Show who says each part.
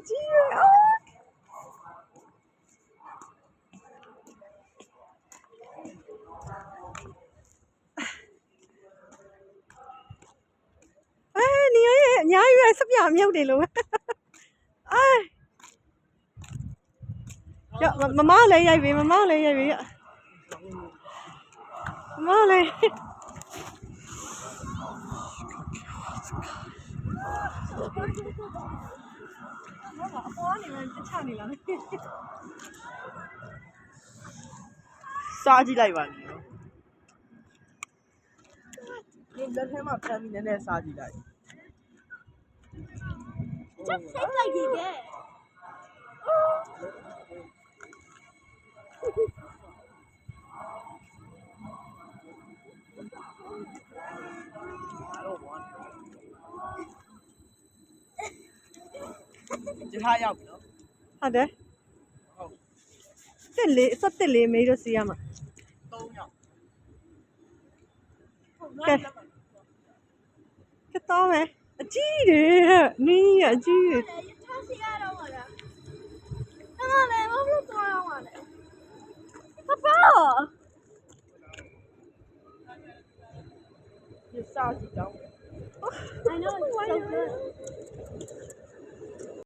Speaker 1: ကြီးရ你也你还以为是表面的喽？哎，呀，妈妈来呀，妈妈来呀，妈妈来。我你们抢你了。
Speaker 2: 杀鸡来吧你。你လက်ထဲမှာဖမ်းပြီးနည်းနည်းစားကြည့်လိုက်
Speaker 3: ချက်စိတ်လိုက်ကြီးကဲ
Speaker 2: ကျထားရောက်ပြီနော်
Speaker 1: ဟုတ်တယ်တက်လေးစက်တက်လေးမေးလို့စီရမှာ
Speaker 2: 3ယောက်က
Speaker 1: ဲကတော့မယ်အကြီးတယ်နင်းရအကြီးတယ်
Speaker 3: ထားစီရတော့ပါလားအဲ့ဒါလည်းဘာလို့သွားရမှာလဲပပ
Speaker 2: ပြစားကြည့်တော့
Speaker 3: I know it's so good